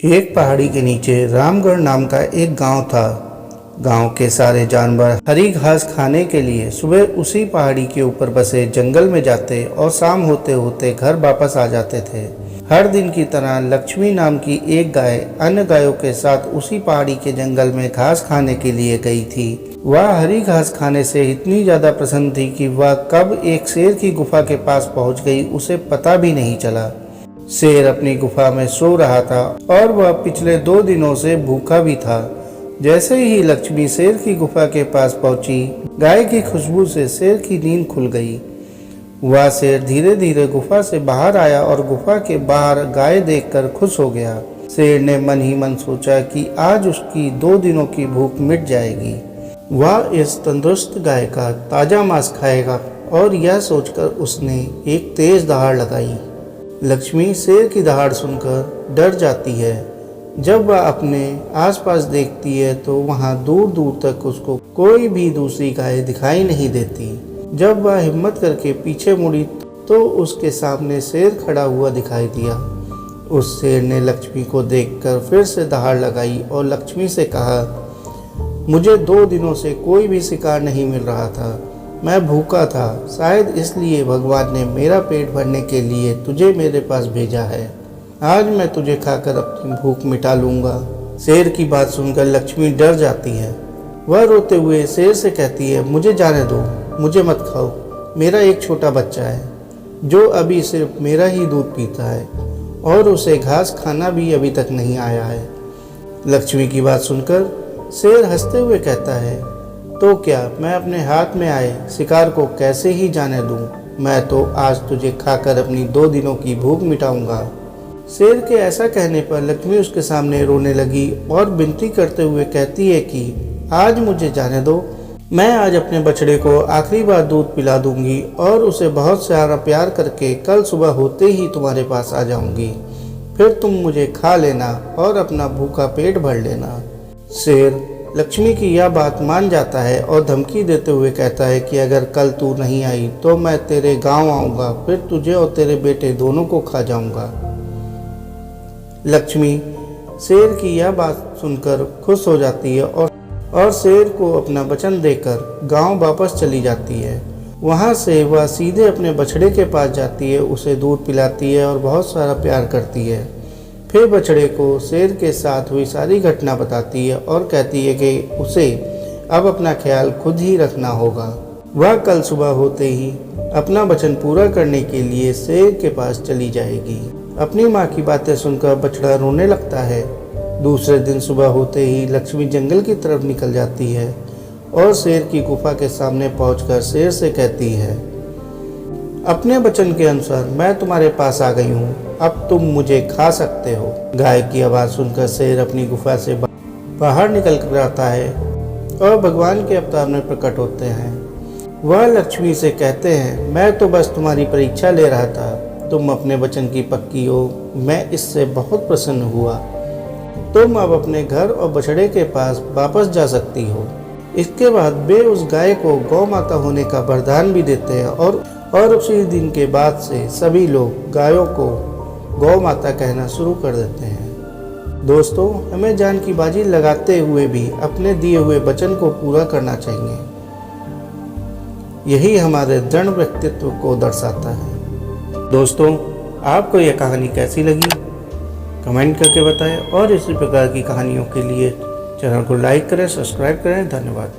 एक पहाड़ी के नीचे रामगढ़ नाम का एक गांव था। गांव के सारे जानवर हरी घास खाने के लिए सुबह उसी पहाड़ी के ऊपर बसे जंगल में जाते और शाम होते होते घर वापस आ जाते थे। हर दिन की तरह लक्ष्मी नाम की एक गाय अन्य गायों के साथ उसी पहाड़ी के जंगल में घास खाने के लिए गई थी। वह हरी घास खाने से इतनी ज्यादा प्रसन्न थी कि वह कब एक शेर की गुफा के पास पहुंच गई उसे पता भी नहीं चला। शेर अपनी गुफा में सो रहा था और वह पिछले 2 दिनों से भूखा भी था। जैसे ही लक्ष्मी शेर की गुफा के पास पहुंची, गाय की खुशबू से शेर की नींद खुल गई। वह शेर धीरे धीरे गुफा से बाहर आया और गुफा के बाहर गाय देखकर खुश हो गया। शेर ने मन ही मन सोचा कि आज उसकी 2 दिनों की भूख मिट जाएगी। वह इस तंदुरुस्त गाय का ताजा मांस खाएगा और यह सोचकर उसने एक तेज दहाड़ लगाई। लक्ष्मी शेर की दहाड़ सुनकर डर जाती है। जब वह अपने आसपास देखती है तो वहां दूर दूर तक उसको कोई भी दूसरी गाय दिखाई नहीं देती। जब वह हिम्मत करके पीछे मुड़ी तो उसके सामने शेर खड़ा हुआ दिखाई दिया। उस शेर ने लक्ष्मी को देखकर फिर से दहाड़ लगाई और लक्ष्मी से कहा, मुझे 2 दिनों से कोई भी शिकार नहीं मिल रहा था। मैं भूखा था, शायद इसलिए भगवान ने मेरा पेट भरने के लिए तुझे मेरे पास भेजा है। आज मैं तुझे खाकर अपनी भूख मिटा लूंगा। शेर की बात सुनकर लक्ष्मी डर जाती है। वह रोते हुए शेर से कहती है, मुझे जाने दो, मुझे मत खाओ। मेरा एक छोटा बच्चा है जो अभी सिर्फ मेरा ही दूध पीता है और उसे घास खाना भी अभी तक नहीं आया है। लक्ष्मी की बात सुनकर शेर हंसते हुए कहता है, तो क्या मैं अपने हाथ में आए शिकार को कैसे ही जाने दूं? मैं तो आज तुझे खाकर अपनी 2 दिनों की भूख मिटाऊंगा। शेर के ऐसा कहने पर लक्ष्मी उसके सामने रोने लगी और विनती करते हुए कहती है कि आज मुझे जाने दो। मैं आज अपने बछड़े को आखिरी बार दूध पिला दूंगी और उसे बहुत सारा प्यार करके कल सुबह होते ही तुम्हारे पास आ जाऊंगी। फिर तुम मुझे खा लेना और अपना भूखा पेट भर लेना। शेर लक्ष्मी की यह बात मान जाता है और धमकी देते हुए कहता है कि अगर कल तू नहीं आई तो मैं तेरे गांव आऊंगा, फिर तुझे और तेरे बेटे दोनों को खा जाऊंगा। लक्ष्मी शेर की यह बात सुनकर खुश हो जाती है और शेर को अपना वचन देकर गांव वापस चली जाती है। वहां से वह सीधे अपने बछड़े के पास जाती है, उसे दूध पिलाती है और बहुत सारा प्यार करती है। फिर बछड़े को शेर के साथ हुई सारी घटना बताती है और कहती है कि उसे अब अपना ख्याल खुद ही रखना होगा। वह कल सुबह होते ही अपना वचन पूरा करने के लिए शेर के पास चली जाएगी। अपनी माँ की बातें सुनकर बछड़ा रोने लगता है। दूसरे दिन सुबह होते ही लक्ष्मी जंगल की तरफ निकल जाती है और शेर की गुफा के सामने पहुंचकर शेर से कहती है, अपने वचन के अनुसार मैं तुम्हारे पास आ गई हूँ, अब तुम मुझे खा सकते हो। गाय की आवाज़ सुनकर शेर अपनी गुफा से बाहर निकल कर आता है और भगवान के अवतार में प्रकट होते हैं। वह लक्ष्मी से कहते हैं, मैं तो बस तुम्हारी परीक्षा ले रहा था, तुम अपने वचन की पक्की हो, मैं इससे बहुत प्रसन्न हुआ। तुम अब अपने घर और बछड़े के पास वापस जा सकती हो। इसके बाद वे उस गाय को गौ माता होने का वरदान भी देते हैं और उसी दिन के बाद से सभी लोग गायों को गौ माता कहना शुरू कर देते हैं। दोस्तों, हमें जान की बाजी लगाते हुए भी अपने दिए हुए वचन को पूरा करना चाहिए। यही हमारे दृढ़ व्यक्तित्व को दर्शाता है। दोस्तों, आपको यह कहानी कैसी लगी कमेंट करके बताएं और इसी प्रकार की कहानियों के लिए चैनल को लाइक करें, सब्सक्राइब करें। धन्यवाद।